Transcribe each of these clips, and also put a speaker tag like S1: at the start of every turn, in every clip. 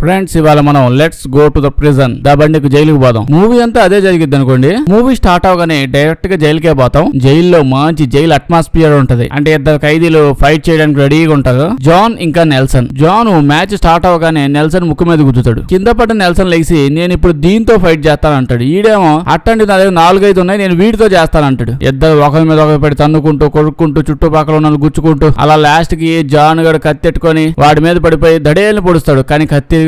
S1: Friends ఇవాళ మనం let's go to the prison బండికి జైలుకి పోదాం. మూవీ అంతా అదే జరిగిద్ది అనుకోండి. మూవీ స్టార్ట్ అవగానే డైరెక్ట్ గా జైలుకే పోతాం. జైల్లో మంచి జైలు అట్మాస్ఫియర్ ఉంటది. అంటే ఇద్దరు ఖైదీలు ఫైట్ చేయడానికి రెడీగా ఉంటారు, జాన్ ఇంకా నెల్సన్. జాన్ మ్యాచ్ స్టార్ట్ అవగానే నెల్సన్ ముక్కు మీద గుద్దుతాడు. కింద పడ్డ నెల్సన్ లేచి నేను ఇప్పుడు దీంతో ఫైట్ చేస్తానంటాడు. ఈడేమో అట్టండి నా దగ్గర 4-5 ఉన్నాయి, నేను వీటితో చేస్తానంటాడు. ఇద్దరు ఒకరి మీద ఒకరి పెట్టి తన్నుకుంటూ కొడుక్కుంటూ చుట్టుపక్కల ఉన్న గుచ్చుకుంటూ అలా లాస్ట్ కి జాన్ గడు కత్తెట్టుకొని వాడి మీద పడిపోయి దడేళ్ళని పొడుస్తాడు. కానీ కత్తి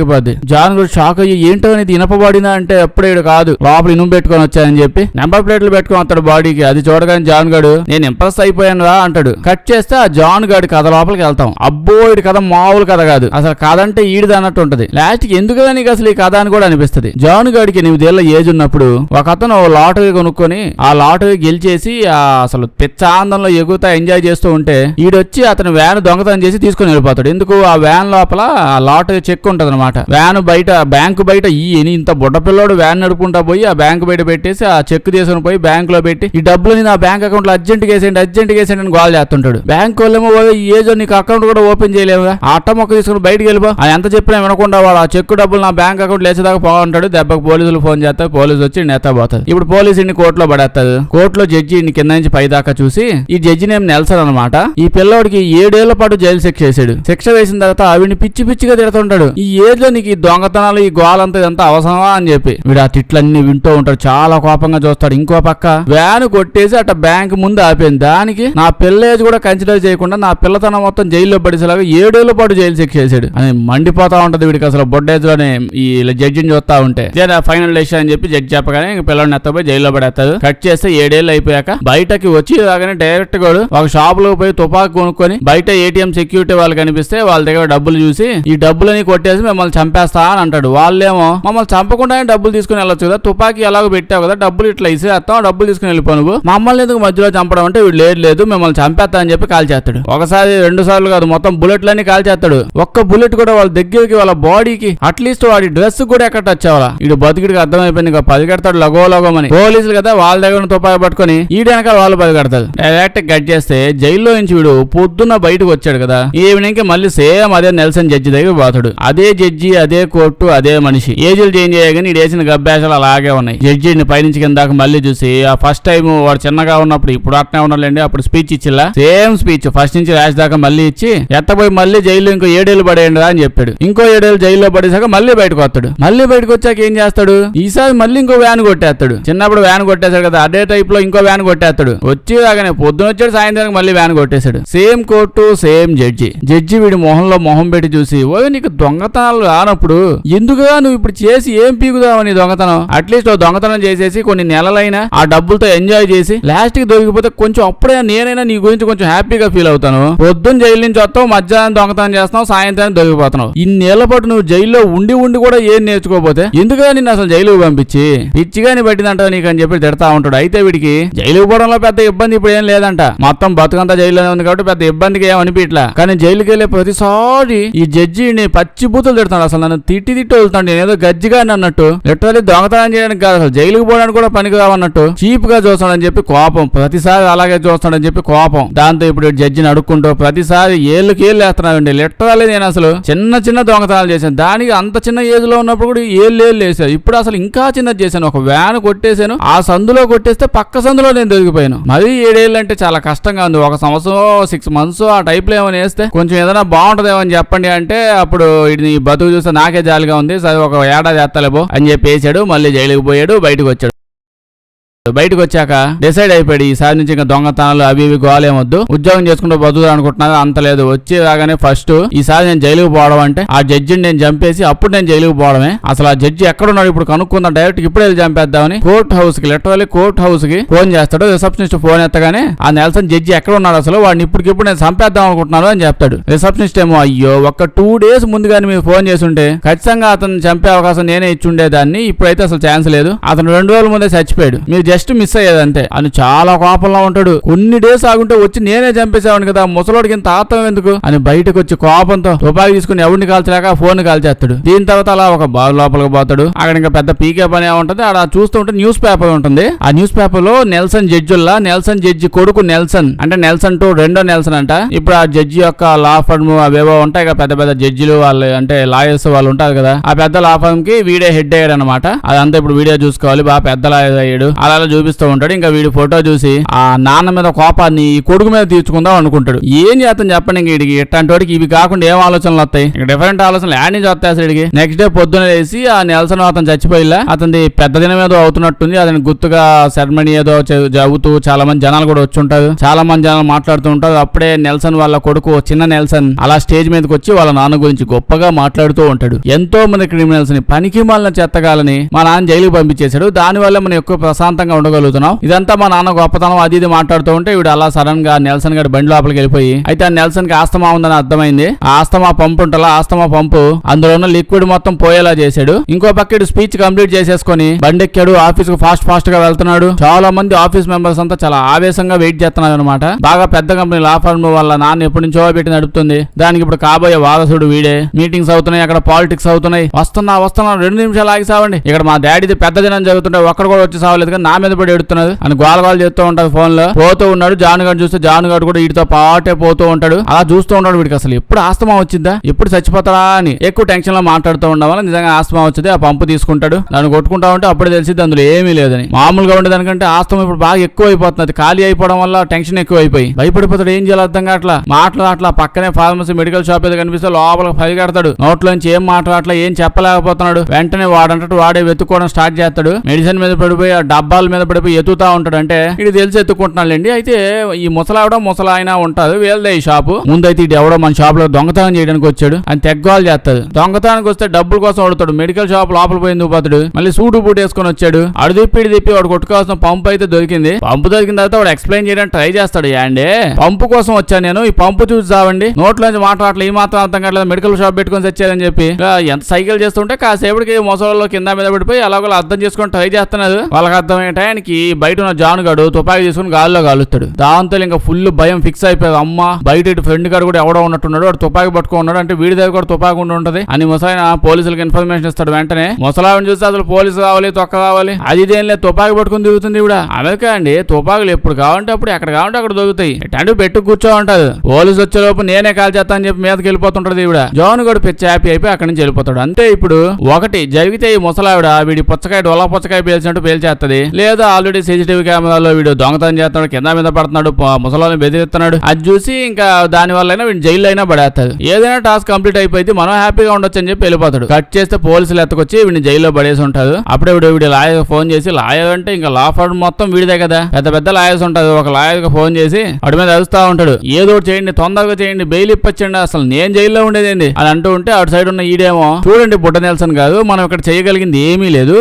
S1: జాన్ కూడా షాక్ అయ్యి ఏంటో అనేది ఇనపబడినా అంటే ఎప్పుడే కాదు లోపల ఇనుము పెట్టుకొని వచ్చానని చెప్పి నెంబర్ ప్లేట్లు పెట్టుకొని వస్తాడు బాడీకి. అది చూడగానే జాన్ గడు నేను ఇంప్రెస్ అయిపోయాను రా అంటాడు. కట్ చేస్తే ఆ జాన్ గడి కథ లోపలికి వెళ్తాం. అబ్బో ఇడి కథ మామూలు కథ కాదు, అసలు కథ అంటే ఈడిది అన్నట్టు ఉంటది. లాస్ట్ కి ఎందుకు నీకు అసలు ఈ కథ అని కూడా అనిపిస్తుంది. జాన్ గడికి 8 ఏళ్ల ఏజ్ ఉన్నప్పుడు ఒక అతను లాటరీ కొనుక్కొని ఆ లాటరీ గెలిచేసి అసలు పిచ్చ ఆనందంలో ఎగురుతా ఎంజాయ్ చేస్తూ ఉంటే ఈడొచ్చి అతను వ్యాన్ దొంగతనం చేసి తీసుకుని వెళ్ళిపోతాడు. ఎందుకు ఆ వ్యాన్ లోపల లాటరీ చెక్ ఉంటది అనమాట. వ్యాన్ బయట బ్యాంకు బయట ఇంత బుడ్డ పిల్లోడు వ్యాన్ నడుపుకుంటా పోయి ఆ బ్యాంకు బయట పెట్టేసి ఆ చెక్ తీసుకుని పోయి బ్యాంక్ లో పెట్టి ఈ డబ్బులు నా బ్యాంక్ అకౌంట్ లో అర్జెంట్ వేసేయండి అని గోల్ చేస్తుంటాడు. బ్యాంక్ వాళ్ళేమో ఈ ఏజ్ నీకు అకౌంట్ కూడా ఓపెన్ చేయలేవుగా, ఆ అట్ట మొక్క తీసుకుని బయటకు వెళ్ళిపో అని ఎంత చెప్పినా వినకుండా వాడు ఆ చెక్ డబ్బులు నా బ్యాంక్ అకౌంట్ లేచేదాకా బాగుంటాడు. దెబ్బకు పోలీసులు ఫోన్ చేస్తారు, పోలీసు వచ్చి నెత్తపోతారు. ఇప్పుడు పోలీసు ఇన్ని కోర్టులో పడేస్తారు. కోర్టులో జడ్జి ఇన్ని కింద నుంచి పై దాకా చూసి ఈ జడ్జి నేమ్ నెల్సన్ అనమాట. ఈ పిల్లోడికి 7 ఏళ్ల పాటు జైలు శిక్ష వేసాడు. శిక్ష వేసిన తర్వాత వీడిని పిచ్చి పిచ్చిగా తిడుతుంటాడు. ఈ ఏజ్ లో నీకు ఈ దొంగతనాలు ఈ గోలంతా ఇదంతా అవసరమా అని చెప్పి వీడు ఆ తిట్లన్నీ వింటూ ఉంటాడు. చాలా కోపంగా చూస్తాడు. ఇంకో పక్క వ్యాన్ కొట్టేసి అట్ట బ్యాంక్ ముందు ఆపింది. దానికి నా పిల్ల ఏజ్ కూడా కన్సిడర్ చేయకుండా నా పిల్లతనం మొత్తం జైల్లో పడేసేలాగా 7 ఏళ్ల పాటు జైలు శిక్ష వేసాడు అని మండిపోతా ఉంటది వీడికి. అసలు బొడ్డేజ్ లోనే ఈ జడ్జిని చూస్తా ఉంటే ఫైనల్ డెసిషన్ అని చెప్పి జడ్జి చెప్పగానే పిల్లల్ని ఎత్తపోయి జైల్లో పడేస్తారు. కట్ చేస్తే 7 ఏళ్ళు అయిపోయాక బయటకి వచ్చి రాగానే డైరెక్ట్ గా ఒక షాప్ లో పోయి తుపాకు కొనుక్కొని బయట ఏటీఎం సెక్యూరిటీ వాళ్ళు కనిపిస్తే వాళ్ళ దగ్గర డబ్బులు చూసి ఈ డబ్బులని కొట్టేసి మిమ్మల్ని చంపేస్తా అని అంటాడు. వాళ్ళేమో మమ్మల్ని చంపకుండానే డబ్బులు తీసుకుని వెళ్ళొచ్చు కదా, తుపాకీ ఎలాగో పెట్టావు కదా, డబ్బులు ఇట్లా ఇసేస్తాం, డబ్బులు తీసుకుని వెళ్ళిపో నువ్వు, మమ్మల్ని ఎందుకు మధ్యలో చంపడం అంటే వీడు లేదు మిమ్మల్ని చంపేస్తా అని చెప్పి కాల్ చేస్తాడు. ఒకసారి 2 సార్లు కాదు, మొత్తం బుల్లెట్లన్నీ కాల్ చేస్తాడు. ఒక్క బుల్లెట్ కూడా వాళ్ళ దగ్గరికి వాళ్ళ బాడీకి అట్లీస్ట్ వాడి డ్రెస్ కూడా ఎక్కడ టచ్ అవ్వాలా. వీడు బతికిడికి అర్థమైపోయింది. ఇక పరిగెడతాడు లగోలగోమని. పోలీసులు కదా వాళ్ళ దగ్గర తుపాకీ పట్టుకొని ఈడు వెనకాల వాళ్ళు పరిగెడతారు. డైరెక్ట్ కట్ చేస్తే జైల్లో నుంచి వీడు పొద్దున్న బయటకు వచ్చాడు కదా, ఈవినింగ్ కి మళ్ళీ సేమ్ అదే నెల్సన్ జడ్జి దగ్గర పోతాడు. అదే జడ్జి అదే కోర్టు అదే మనిషి. ఏజీలు చేంజ్ అయ్యాగాని ఈడు వేసిన గబ్బాసాలు అలాగే ఉన్నాయి. జడ్జిని పైనుంచి కిందాక మళ్ళీ చూసి ఆ ఫస్ట్ టైం వాడు చిన్నగా ఉన్నప్పుడు ఇప్పుడు అట్నే ఉన్నాడండి అప్పుడు స్పీచ్ ఇచ్చిలా సేమ్ స్పీచ్ ఫస్ట్ నుంచి లాస్ట్ దాకా మళ్ళీ ఇచ్చి ఎత్తపోయి మళ్ళీ జైల్లో ఇంకో 7 ఏళ్ళు పడేయండి అని చెప్పాడు. ఇంకో 7 ఏళ్ళు జైల్లో పడేసాక మళ్ళీ బయటకు వస్తాడు. మళ్ళీ బయటకు వచ్చాక ఏం చేస్తాడు, ఈసారి మళ్ళీ ఇంకో వ్యాన్ కొట్టేస్తాడు. చిన్నప్పుడు వ్యాన్ కొట్టేశాడు కదా, అదే టైప్ లో ఇంకో వ్యాన్ కొట్టేస్తాడు. వచ్చి రాగానే పొద్దున వచ్చాడు, సాయంత్రానికి మళ్ళీ వ్యాన్ కొట్టేశాడు. సేమ్ కోర్టు సేమ్ జడ్జి వీడి మొహంలో మొహం పెట్టి చూసి నీకు దొంగతనాలు రానప్పుడు ఎందుకుగా నువ్వు ఇప్పుడు చేసి ఏం పీకుదావని దొంగతనం, అట్లీస్ట్ దొంగతనం చేసేసి కొన్ని నెలలైనా ఆ డబ్బులతో ఎంజాయ్ చేసి లాస్ట్ కి దొరికిపోతే కొంచెం అప్పుడే నేనైనా నీ గురించి కొంచెం హ్యాపీగా ఫీల్ అవుతాను. పొద్దున్న జైలు నుంచి వస్తావు, మధ్యాహ్నం దొంగతనం చేస్తావు, సాయంత్రానికి దొరికిపోతున్నావు. ఇన్నేళ్ల పాటు నువ్వు జైల్లో ఉండి కూడా ఏం నేర్చుకోపోతే ఎందుకుగా నిన్ను అసలు జైలుకు పంపించి పిచ్చిగాని పట్టిందంటావు నీకు అని చెప్పి తిడతా ఉంటాడు. అయితే వీడికి జైలుకు పోవడంలో పెద్ద ఇబ్బంది ఇప్పుడు ఏం లేదంట. మొత్తం బతుకంతా జైల్లోనే ఉంది కాబట్టి పెద్ద ఇబ్బందికి ఏం అనిపించట్లా. కానీ జైలుకి వెళ్ళే ప్రతిసారి ఈ జడ్జిని పచ్చి బూతులు తిడతాడు. అసలు నన్ను తిట్టి వెళ్తాడు, నేనేదో గజ్జిగా అన్నట్టు. లిటరల్లీ దొంగతనం చేయడానికి కాదు, అసలు జైలుకు పోవడానికి కూడా పనికి రావన్నట్టు చీప్ గా చూస్తాడని చెప్పి కోపం. ప్రతిసారి అలాగే చూస్తాడని చెప్పి కోపం. దాంతో ఇప్పుడు జడ్జిని అడుక్కుంటూ ప్రతిసారి ఏళ్ళు వేస్తున్నాడండి. లిటరల్లీ నేను అసలు చిన్న దొంగతనాలు చేశాను, దానికి అంత చిన్న ఏజ్ లో ఉన్నప్పుడు కూడా ఏళ్ళు వేసాను. ఇప్పుడు అసలు ఇంకా చిన్నది చేశాను. ఒక వ్యాన్ కొట్టేశాను, ఆ సందులో కొట్టేస్తే పక్క సందులో నేను దొరికిపోయాను. మరి 7 ఏళ్ళు అంటే చాలా కష్టంగా ఉంది. 1 సంవత్సరం 6 months ఆ టైప్ లో ఏమైనా వేస్తే కొంచెం ఏదైనా బాగుంటదేమో అని చెప్పండి అంటే అప్పుడు ఈ బతుకు చూస్తే నాకే జాలిగా ఉంది, సరే 1 ఏడాది చేస్తాలేబో అని చెప్పి వేసాడు. మళ్ళీ జైలుకి పోయాడు, బయటకు వచ్చాడు. బయటకు వచ్చాక డిసైడ్ అయిపోయాడు ఈసారి నుంచి ఇంకా దొంగతనాలు అవి ఇవి గోలేమొద్దు, ఉద్యోగం చేసుకుంటూ బతుకుదా అనుకుంటున్నాను, అంత లేదు. వచ్చి రాగానే ఫస్ట్ ఈసారి నేను జైలుకు పోవడం అంటే ఆ జడ్జిని నేను చంపేసి అప్పుడు నేను జైలుకు పోవడమే. అసలు ఆ జడ్జి ఎక్కడున్నాడు ఇప్పుడు కనుక్కుందాం, డైరెక్ట్ ఇప్పుడు వెళ్ళి చంపేద్దామని కోర్ట్ హౌస్ కి లిటరల్లీ కోర్ట్ హౌస్ కి ఫోన్ చేస్తాడు. రిసెప్షనిస్ట్ ఫోన్ ఎత్తగానే ఆ నెల్సన్ జడ్జి ఎక్కడ ఉన్నాడు అసలు, వాడిని ఇప్పటికిప్పుడు నేను చంపేద్దాం అనుకుంటున్నాను అని చెప్తాడు. రిసెప్షనిస్ట్ ఏమో అయ్యో 2 days ముందుగానే మీరు ఫోన్ చేసి ఉంటే ఖచ్చితంగా అతను చంపే అవకాశం నేనే ఇచ్చి ఉండేదాన్ని, ఇప్పుడైతే అసలు ఛాన్స్ లేదు, అతను 2 రోజుల ముందే చచ్చిపోయాడు, మీరు జస్ట్ మిస్ అయ్యేది అంతే అని చాలా కోపంలో ఉంటాడు. కొన్ని డేస్ ఆగుంటే వచ్చి నేనే చంపేసేవాడిని కదా, ముసలోడికి ఇంత ఆత్రం ఎందుకు అని బయటకు వచ్చి కోపంతో తుపాకీ తీసుకుని ఎవరిని కాల్చలేక ఫోన్ కాల్చేస్తాడు. దీని తర్వాత అలా ఒక బావి లోపలికి పోతాడు. అక్కడ ఇంకా పెద్ద పీకే పని ఉంటది. అక్కడ చూస్తూ ఉంటే న్యూస్ పేపర్ ఉంటుంది. ఆ న్యూస్ పేపర్ లో నెల్సన్ జడ్జి కొడుకు నెల్సన్ అంటే నెల్సన్ టు రెండో నెల్సన్ అంట. ఇప్పుడు ఆ జడ్జి యొక్క లా ఫర్మ్ అవేవో ఉంటాయి కదా, పెద్ద పెద్ద జడ్జిలు వాళ్ళు అంటే లాయర్స్ వాళ్ళు ఉంటారు కదా, ఆ పెద్ద లా ఫర్మ్ కి వీడే హెడ్ అయ్యాడు అనమాట. అదంతా ఇప్పుడు వీడియో చూసుకోవాలి. బాగా పెద్ద లాయర్ అయ్యాడు. అలా చూపిస్తూ ఉంటాడు. ఇంకా వీడి ఫోటో చూసి ఆ నాన్న మీద కోపాన్ని ఈ కొడుకు మీద తీర్చుకుందాం అనుకుంటాడు. ఏం చేస్తాం చెప్పండి, ఇంక వీడికి ఇట్లాంటి వాడికి ఇవి కాకుండా ఏం ఆలోచనలు వస్తాయి, ఇక డిఫరెంట్ ఆలోచనలు యాడ్ నుంచి వస్తాయి అసలు వీడికి. నెక్స్ట్ డే పొద్దున వేసి ఆ నెల్సన్ అతను చచ్చిపోయిలా, అతని పెద్ద దినం ఏదో అవుతున్నట్టుంది. అతని గుర్తుగా సెరమనీ ఏదో జరుగుతూ చాలా మంది జనాలు కూడా వచ్చి ఉంటారు. చాలా మంది జనాలు మాట్లాడుతూ ఉంటారు. అప్పుడే నెల్సన్ వాళ్ళ కొడుకు చిన్న నెల్సన్ అలా స్టేజ్ మీదకి వచ్చి వాళ్ళ నాన్న గురించి గొప్పగా మాట్లాడుతూ ఉంటాడు. ఎంతో మంది క్రిమినల్స్ ని పనికి మాలిన చెత్తగాలని మా నాన్న జైలుకి పంపించేశాడు, దాని వల్ల మనం ఎక్కువ ప్రశాంతంగా ఉండగలుగుతున్నాం, ఇదంతా మా నాన్న గొప్పతనం అది ఇది మాట్లాడుతూ ఉంటే వీడు అలా సడన్ గా నెల్సన్ గారి బండి లోపలికి వెళ్ళిపోయి, అయితే ఆ నెల్సన్ కి ఆస్తమా ఉందని అర్థమైంది. ఆ ఆస్తమా పంపు ఉంటలా, ఆస్తమా పంపు అందులో ఉన్న లిక్విడ్ మొత్తం పోయేలా చేశాడు. ఇంకో పక్క స్పీచ్ కంప్లీట్ చేసేసుకొని బండి ఎక్కాడు. ఆఫీస్ కు ఫాస్ట్ గా వెళ్తున్నాడు. చాలా మంది ఆఫీస్ మెంబర్స్ అంతా చాలా ఆవేశంగా వెయిట్ చేస్తున్నారు అనమాట. బాగా పెద్ద కంపెనీ లా ఫర్మ్ వాళ్ళ నాన్న ఎప్పటి నుంచో పెట్టి నడుపుతుంది. దానికి ఇప్పుడు కాబోయే వారసుడు వీడే. మీటింగ్స్ అవుతున్నాయి, అక్కడ పాలిటిక్స్ అవుతున్నాయి. వస్తున్నా 2 నిమిషాలు ఆగి సావండి, ఇక్కడ మా డాడీది పెద్ద దినం జరుగుతుంటే ఒక్కడు కూడా వచ్చి సావలేదు కానీ నా మీద పడి ఎడుతున్నది అని గోల చేస్తూ ఉంటారు. ఫోన్ లో పోతూ ఉన్నాడు. జాన్ గారు చూస్తే జాన్ గారు కూడా వీటితో పాటే పోతూ ఉంటాడు. అలా చూస్తూ ఉంటాడు. వీడికి అసలు ఎప్పుడు ఆస్తమా వచ్చిందా, ఎప్పుడు చచ్చిపోతారా అని ఎక్కువ టెన్షన్ లో మాట్లాడుతూ ఉండడం వల్ల నిజంగా ఆస్తమా వచ్చింది. ఆ పంపు తీసుకుంటాడు. దాన్ని కొట్టుకుంటా ఉంటే అప్పుడే తెలిసింది అందులో ఏమీ లేదని. మామూలుగా ఉండేదానికంటే ఆస్తమా ఇప్పుడు బాగా ఎక్కువ అయిపోతుంది. ఖాళీ అయిపోవడం వల్ల టెన్షన్ ఎక్కువ అయిపోయి భయపడిపోతాడు. ఏం చేయాలి అర్థం కావట్లా. అట్లా పక్కనే ఫార్మసీ మెడికల్ షాప్ ఏదో కనిపిస్తే లోపలికి పరిగెడతాడు. నోట్లోంచి ఏం మాట్లాడట్లా, ఏం చెప్పలేకపోతున్నాడు. వెంటనే వాడే వెతుక్కోవడం స్టార్ట్ చేస్తాడు. మెడిసిన్ మీద పడిపోయి ఆ డబ్బాల మీద పడిపోయి ఎత్తుతా ఉంటాడు. అంటే ఇది తెలిసి ఎత్తుకుంటున్నాడండి. అయితే ఈ ముసలాయన ఉంటారు, వీళ్ళదే ఈ షాపు. ముందైతే ఇది ఎవడో మన షాప్ లో దొంగతనం చేయడానికి వచ్చాడు అని తెగ్గాలు చేస్తాడు. దొంగతనానికి వస్తే డబ్బుల కోసం అడుగుతాడు. మెడికల్ షాప్ లోపల పోయింది పోతాడు. మళ్ళీ సూటు బూట్ వేసుకొని వచ్చాడు. అడు తిప్పి వాడు కొట్టుకోవాల్సిన పంపు అయితే దొరికింది. పంపు దొరికిన తర్వాత వాడు ఎక్స్ప్లెయిన్ చేయడానికి ట్రై చేస్తాడు. యాండే పంపు కోసం వచ్చాను నేను, ఈ పంపు చూసి చావండి, నోట్లోంచి మాట్లాడలే, ఈ మాత్రం అర్థం కావట్లేదు, మెడికల్ షాప్ పెట్టుకొని వచ్చారని చెప్పి ఎంత సైకిల్ చేస్తుంటే కాసేపటికి మొసళ్ళలో కింద మీద పడిపోయి అలాగో అర్థం చేసుకొని ట్రై చేస్తున్నారు. వాళ్ళకి అర్థమయ్యే టైంకి బయట ఉన్న జాన్ గాడు తుపాకీ తీసుకుని గాల్లో కాలుస్తాడు. దాంతో ఇంకా ఫుల్ భయం ఫిక్స్ అయిపోయాడు. అమ్మ బయట ఇటు ఫ్రెండ్ గారు కూడా ఎవడో ఉన్నట్టున్నాడు, వాడు తుపాకీ పట్టుకున్నాడు అంటే వీడి దగ్గర కూడా తుపాకీ ఉంటది అని ముసలాయన పోలీసులకు ఇన్ఫర్మేషన్ ఇస్తాడు. వెంటనే ముసలావిని చూస్తే అసలు పోలీసు కావాలి, తొక్క కావాలి, అది ఇదేం లేదు, తుపాకీ పట్టుకుని తిరుగుతుంది ఇవిడ. అమెరికా అండి, తుపాకులు ఎప్పుడు కావాలంటే అప్పుడు ఎక్కడ కావాలంటే అక్కడ దొరుకుతాయి. ఎట్లాంటి పెట్టు కూర్చో ఉంటది. పోలీసు వచ్చేలోపు నేనే కాల్ చేస్తా అని చెప్పి మీదకి వెళ్ళిపోతుంటది ఇవిడ. జాన్ గడు పిచ్చి హ్యాపీ అయిపోయి అక్కడి నుంచి వెళ్ళిపోతాడు. అంతే ఇప్పుడు ఒకటి జరిగితే ఈ ముసలావిడ వీడి పుచ్చకాయ డొలా పుచ్చకాయ పేల్చినట్టు పేల్చేస్తది, లేదా ఆల్రెడీ సీసీటీవీ కెమెరాలో వీడు దొంగతనం చేస్తున్నాడు, కింద మీద పడుతున్నాడు, ముసలాన్ని బెదిరిస్తున్నాడు, అది చూసి ఇంకా దాని వల్ల అయినా వీడి జైల్లో అయినా పడేస్తాడు. ఏదైనా టాస్క్ కంప్లీట్ అయిపోయింది, మనం హ్యాపీగా ఉండొచ్చు అని చెప్పి వెళ్ళిపోతాడు. కట్ చేస్తే పోలీసులు ఎత్తుకొచ్చి వీడిని జైల్లో పడేసి ఉంటారు. అప్పుడే వీడి లాయర్ ఫోన్ చేసి, లాయర్ అంటే ఇంకా లా ఫర్మ్ మొత్తం వీడిదే కదా, పెద్ద లాయర్స్ ఉంటారు. ఒక లాయర్ కి ఫోన్ చేసి వాడి మీద అరుస్తా ఉంటాడు. ఏదో చేయండి, తొందరగా చేయండి, బెయిల్ ఇప్పచ్చండి, అసలు నేను జైల్లో ఉండేదేంటి అని అంటూ ఉంటే అటు సైడ్ ఉన్న ఈడేమో చూడండి బుట్ట నెల్సన్ కాదు, మనం ఇక్కడ చేయగలిగింది ఏమీ లేదు,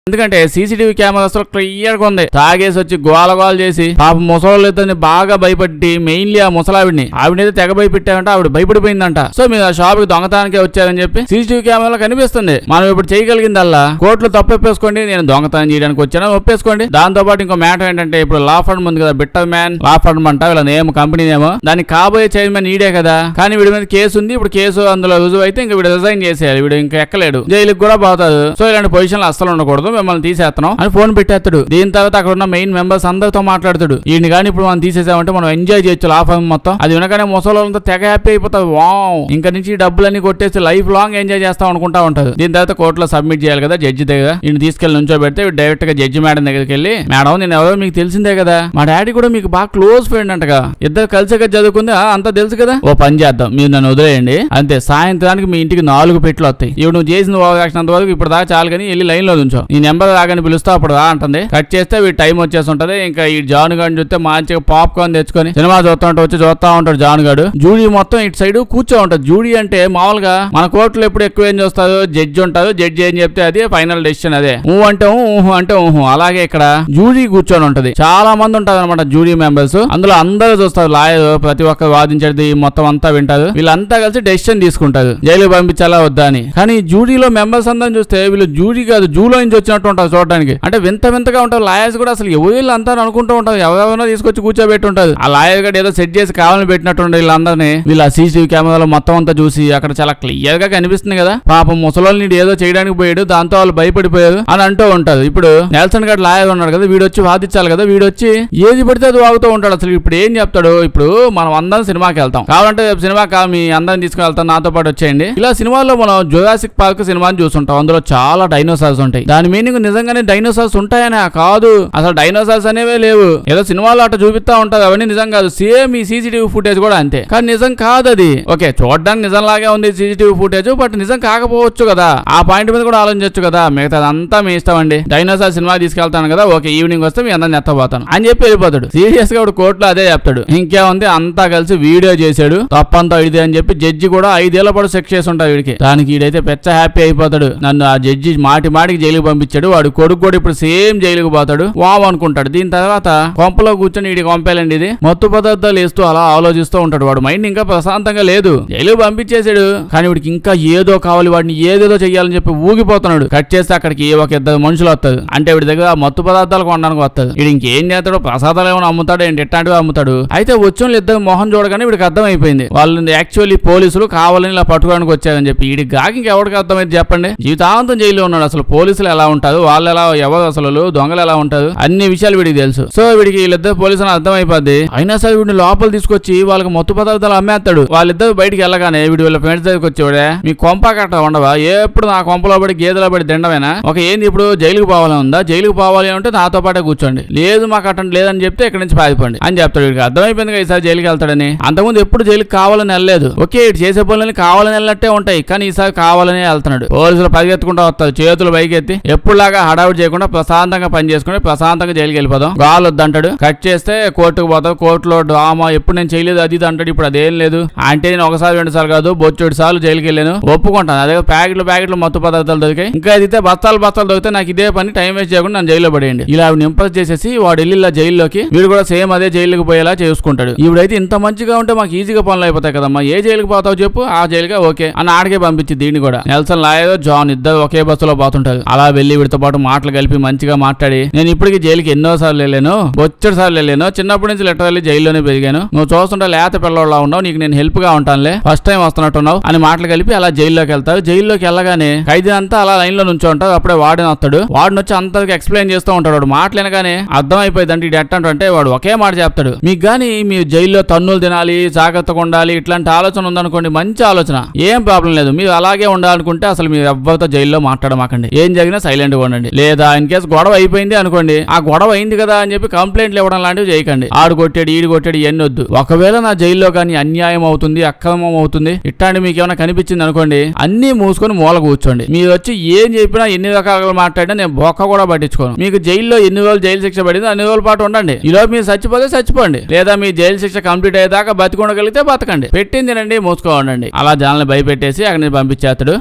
S1: ఎందుకంటే సీసీటీవీ కెమెరాస్ లో క్లియర్ గా ఉంది. తాగేసి వచ్చి గోల చేసి పాప ముసలి ఇద్దరిని బాగా భయపడి మెయిన్లీ ఆ ముసలావిడిని ఆవిడైతే తెగ భయపెట్టామంటే ఆవిడ భయపడిపోయిందంట. సో మీరు ఆ షాప్ కి దొంగతనానికే వచ్చారని చెప్పి సీసీటీవీ కెమెరాలో కనిపిస్తుంది. మనం ఇప్పుడు చేయగలిగిందల్లా కోర్టులో తప్పొప్పేసుకోండి, నేను దొంగతనం చేయడానికి వచ్చాను ఒప్పేసుకోండి. దాంతో పాటు ఇంకో మ్యాటర్ ఏంటంటే ఇప్పుడు లా ఫర్మ్ ఉంది కదా, బిట్టర్ మ్యాన్ లా ఫర్మ్ అంట, వీళ్ళ నేమ్ కంపెనీ నేమో, దానికి కాబోయే చైర్మన్ ఈడే కదా, కానీ వీడి మీద కేసు ఉంది. ఇప్పుడు కేసు అందులో రుజువు అయితే ఇంకా వీడు రిజైన్ చేసేయాలి, వీడు ఇంకా ఎక్కలేడు, జైలుకి కూడా పోతాడు. సో ఇలాంటి పొజిషన్లు అస్సలు ఉండకూడదు, మిమ్మల్ని తీసేస్తున్నాం అని ఫోన్ పెట్టేస్తాడు. దీని తర్వాత అక్కడ ఉన్న మెయిన్ మెంబర్స్ అందరితో మాట్లాడుతాడు. ఈయన కానీ ఇప్పుడు మనం తీసేసామంటే మనం ఎంజాయ్ చేయొచ్చు లా ఫర్మ్ మొత్తం. అది వినగానే ముసలంతా తెగ హ్యాపీ అయిపోతారు. వావ్, ఇంకా నుంచి డబ్బులన్నీ కొట్టేసి లైఫ్ లాంగ్ ఎంజాయ్ చేస్తాం అనుకుంటా ఉంటారు. దీని తర్వాత కోర్టులో సబ్మిట్ చేయాలి కదా జడ్జి దగ్గర. ఈయన తీసుకెళ్లి నుంచో పెడితే డైరెక్ట్ గా జడ్జి మేడం దగ్గరికి వెళ్ళి, మేడం నేను ఎవరో మీకు తెలిసిందే కదా, మా డాడీ కూడా మీకు బాగా క్లోజ్ ఫ్రెండ్ అంటగా, ఇద్దరు కలిసి చదువుకుంది అంతా తెలుసు కదా, ఓ పని చేద్దాం, మీరు నన్ను వదిలేయండి అంతే, సాయంత్రానికి మీ ఇంటికి 4 పెట్లు వస్తాయి, ఇప్పుడు నువ్వు చేసిన ఓవరాక్షనంత వరకు ఇప్పుడు దాకా చాలు కానీ వెళ్ళి లైన్ లో నుంచో, నీ నెంబర్ రాగానే పిలుస్తా అప్పుడు రా అంటుంది. కట్ చేస్తే వీడి టైం వచ్చేసి ఉంటది. ఇంకా ఈ జాన్ గాడిని చూస్తే మంచిగా పాప్కార్న్ తెచ్చుకొని సినిమా చూస్తా ఉంటాడు జాన్ గాడు. జూడీ మొత్తం ఇటు సైడ్ కూర్చో ఉంటది. జూడీ అంటే మామూలుగా మన కోర్టులో ఎప్పుడు ఎక్కువ ఏం చూస్తారు, జడ్జి ఉంటారు, జడ్జి ఏం చెప్తే అది ఫైనల్ డెసిషన్, అదే ఊహు అంటే ఊహు అంటే ఊహు. అలాగే ఇక్కడ జూడీ కూర్చొని ఉంటది. చాలా మంది ఉంటారు అనమాట జూడీ మెంబర్స్. అందులో అందరూ చూస్తారు, లాయర్ ప్రతి ఒక్కరు వాదించేది మొత్తం అంతా వింటారు. వీళ్ళంతా కలిసి డెసిషన్ తీసుకుంటారు జైలు పంపించాలా వద్దా అని. కానీ జూడీలో మెంబర్స్ అందరం చూస్తే వీళ్ళు జూడీ కాదు, జూలో నుంచి వచ్చిన వచ్చినట్టు ఉంటారు చూడడానికి. అంటే వింత వింతగా ఉంటారు లాయర్స్ కూడా. అసలు ఎవరు అంతా అనుకుంటూ ఉంటారు, ఎవరెవరో తీసుకొచ్చి కూర్చోబెట్టి ఉంటారు. ఆ లాయర్ గడు ఏదో సెట్ చేసి కావాలని పెట్టినట్టు వీళ్ళందరినీ వీళ్ళ సీసీటీవీ కెమెరాలో మొత్తం అంతా చూసి అక్కడ చాలా క్లియర్ గా కనిపిస్తుంది కదా, పాపం ముసలోళ్ళని ఏదో చేయడానికి పోయాడు, దాంతో వాళ్ళు భయపడిపోయారు అని అంటూ ఉంటారు. ఇప్పుడు నెల్సన్ గడ్ లాయర్ ఉన్నాడు కదా, వీడు వచ్చి వాదించాలి కదా, వీడు వచ్చి ఏది పడితే అది వాగుతూ ఉంటాడు. అసలు ఇప్పుడు ఏం చెప్తాడు, ఇప్పుడు మనం అందరం సినిమాకి వెళ్తాం, కావాలంటే సినిమా మీ అందరం తీసుకుని వెళ్తాం, నాతో పాటు వచ్చేయండి. ఇలా సినిమాల్లో మనం జురాసిక్ పార్క్ సినిమాని చూస్తుంటాం, అందులో చాలా డైనోసార్స్ ఉంటాయి. దాని మీనింగ్ నిజంగానే డైనోసార్స్ ఉంటాయనే కాదు, అసలు డైనోసార్స్ అనేవే లేవు. ఏదో సినిమాలో అట్లా చూపిస్తా ఉంటారు, అవన్నీ నిజం కాదు. సేమ్ ఈ సీసీటీవీ ఫుటేజ్ కూడా అంతే, కానీ నిజం కాదు అది. ఓకే, చూడడానికి నిజంలాగే ఉంది సీసీటీవీ ఫుటేజ్, బట్ నిజం కాకపోవచ్చు కదా, ఆ పాయింట్ మీద కూడా ఆలోచించవచ్చు కదా. మిగతా అంతా మీ ఇష్టం అండి, డైనోసార్ సినిమా తీసుకెళ్తాను కదా, ఓకే ఈవినింగ్ వస్తే మీ అందరిని ఎత్తపోతాను అని చెప్పి వెళ్ళిపోతాడు. సీరియస్ గా కోర్టులో అదే చెప్తాడు. ఇంకేముంది, అంతా కలిసి వీడియో చేశాడు, తప్పంతా ఇదే అని చెప్పి జడ్జి కూడా 5 ఏళ్ల పాటు శిక్ష చేసి ఉంటాడు వీడికి. దానికి వీడైతే పెద్ద హ్యాపీ అయిపోతాడు. నన్ను ఆ జడ్జి మాటికి జైలుకి పంపించాడు, వాడు కొడుకు కూడా ఇప్పుడు సేమ్ జైలుకి పోతాడు వావ్ అనుకుంటాడు. దీని తర్వాత కొంపలో కూర్చొని వీడికి పంపేలండి, ఇది మత్తు పదార్థాలు వేస్తూ అలా ఆలోచిస్తూ ఉంటాడు. వాడు మైండ్ ఇంకా ప్రశాంతంగా లేదు, జైలుకి పంపించేశాడు, కానీ వీడికి ఇంకా ఏదో కావాలి, వాడిని ఏదేదో చెయ్యాలని చెప్పి ఊగిపోతున్నాడు. కట్ చేస్తే అక్కడికి ఒక 2 మనుషులు వస్తారు, అంటే వీడి దగ్గర మత్తు పదార్థాలు కొనడానికి వస్తారు. వీడు ఇంకేం చేస్తాడో, ప్రసాదాలు ఏమైనా అమ్ముతాడు ఏంటి, ఎట్లాంటివి అమ్ముతాడు. అయితే వచ్చిన 2 మొహం చూడగానే వీడికి అర్థమైపోయింది, వాళ్ళు యాక్చువల్లీ పోలీసులు కావాలని ఇలా పట్టుకోవడానికి వచ్చారని చెప్పి. వీడికి గాకి ఇంకెవరికి అర్థమైంది చెప్పండి, జీవితాంతం జైల్లో ఉన్నాడు. అసలు పోలీసులు ఎలా ఉంటారు, వాళ్ళు ఎలా, ఎవరు అసలు దొంగలు ఎలా ఉంటారు, అన్ని విషయాలు వీడికి తెలుసు. సో వీడికి వీళ్ళిద్దరు పోలీసులు అర్థమైపోద్ది. అయినా సరే వీడిని లోపల తీసుకొచ్చి వాళ్ళకి మత్తు పదార్థాలు అమ్మేస్తాడు. వాళ్ళిద్దరు బయటికి వెళ్ళగానే వీడు వీళ్ళ ఫ్రెండ్స్ దగ్గరికి వచ్చేవాడే, మీ కొంప కట్ట ఉండవా, ఎప్పుడు నా కొంపలో పడి గేదెలో పడి తిండమేనా, ఒక ఏంది ఇప్పుడు జైలుకి పోవాలని ఉందా, జైలుకి పోవాలి అంటే నాతో పాటే కూర్చోండి, లేదు మాకు అట్టండి లేదని చెప్తే ఇక్కడ నుంచి పారిపోండి అని చెప్తాడు. వీడికి అర్థమైపోయింది ఈసారి జైలుకి వెళ్తాడని. అంతకుముందు ఎప్పుడు జైలుకి కావాలని వెళ్ళలేదు. ఓకే, ఇటు చేసే పనులని కావాలని వెళ్ళినట్టే ఉంటాయి, కానీ ఈసారి కావాలని వెళ్తున్నాడు. పోలీసులు పరిగెత్తుకుంటూ వస్తారు, చేతులు పైకెత్తి, ఎప్పుడులాగా హడావుడి చేయకుండా ప్రశాంతంగా పని చేసుకుని ప్రశాంతంగా జైలుకి వెళ్ళిపోదాం, గాలు వద్దంటాడు. కట్ చేస్తే కోర్టుకు పోతాం, కోర్టులో డ్రామా, ఎప్పుడు నేను చేయలేదు అది ఇది అంటాడు. ఇప్పుడు అదేం లేదు, అంటే నేను 1 2 సార్లు కాదు, బొచ్చుడు సార్లు జైలుకి వెళ్ళాను, ఒప్పుకుంటాను. అదే ప్యాకెట్లు మత్తు పదార్థాలు దొరికాయి, ఇంకా అయితే బస్తాలు దొరికితే నాకు ఇదే పని, టైం వేస్ట్ చేయకుండా నన్ను జైల్లో పడేయండి. ఇలా ఇంప్రెస్ చేసేసి వాడు వెళ్ళి జైల్లోకి, వీడు కూడా సేమ్ అదే జైలుకి పోయేలా చేసుకుంటాడు. ఇవిడైతే ఇంత మంచిగా ఉంటే మాకు ఈజీగా పనులు అయిపోతాయి కదమ్మా, ఏ జైలుకి పోతావు చెప్పు, ఆ జైలుగా ఓకే అని ఆడికే పంపించి దీన్ని కూడా. నెల్సన్ లాయర్ జాన్ ఇద్దరు ఒకే బస్సులో పోతుంటారు. అలా వెళ్ళి వీడితో పాటు మాటలు కలిపి మంచిగా మాట్లాడి, నేను ఇప్పటికి జైలుకి ఎన్నోసార్లు వెళ్ళాను, బొచ్చడు సార్లు వెళ్ళాను, చిన్నప్పటి నుంచి లిటరల్లీ జైల్లోనే పెరిగాను, నువ్వు చూస్తుంటే లేత పిల్లలా ఉన్నావు, నీకు నేను హెల్ప్ గా ఉంటానులే, ఫస్ట్ టైం వస్తున్నట్టున్నావు అని మాటలు కలిపి అలా జైల్లోకి వెళ్తారు. జైల్లోకి వెళ్ళగానే ఖైదీ అంతా అలా లైన్ లో నుంచి ఉంటారు. అప్పుడే వాడిని వస్తాడు, వాడిని వచ్చి అంతకి ఎక్స్ప్లెయిన్ చేస్తూ ఉంటాడు. వాడు మాటలేనగానే అర్థమైపోయింది అంటే ఇది ఎట్టంటే వాడు ఒకే మాట చెప్తాడు, మీకు గానీ మీరు జైల్లో తన్నులు తినాలి, జాగ్రత్తగా ఉండాలి ఇట్లాంటి ఆలోచన ఉందనుకోండి, మంచి ఆలోచన, ఏం ప్రాబ్లం లేదు, మీరు అలాగే ఉండాలనుకుంటే అసలు మీరు ఎవరితో జైల్లో మాట్లాడమాకండి, ఏం జరిగినా సైలెంట్ గా ఉండండి. లేదా ఇన్ కేసు గొడవ అయిపోయింది అనుకోండి, ఆ గొడవ అయింది కదా అని చెప్పి కంప్లైంట్లు ఇవ్వడం లాంటివి చేయకండి. ఆడు కొట్టాడు ఈడు కొట్టాడు ఇవన్నీ వద్దు. ఒకవేళ నా జైల్లో కానీ అన్యాయం అవుతుంది, అక్రమం అవుతుంది, ఇట్లాంటి మీకు ఏమైనా కనిపించింది అనుకోండి, అన్ని మూసుకొని మూల కూర్చోండి. మీరు వచ్చి ఏం చెప్పినా ఎన్ని రకాలుగా మాట్లాడినా నేను బొక్క కూడా పట్టించుకోను. మీకు జైల్లో ఎన్ని రోజులు జైలు శిక్ష పడింది అన్ని రోజుల పాటు ఉండండి. ఈలోపు మీరు చచ్చిపోతే చచ్చిపోండి, లేదా మీ జైలు శిక్ష కంప్లీట్ అయ్యేదాకా బతికుండగలిగితే బతకండి, పెట్టిందినండి మూసుకోండి. అలా జనాలను భయపెట్టేసి అక్కడి నుంచి పంపించేస్తాడు.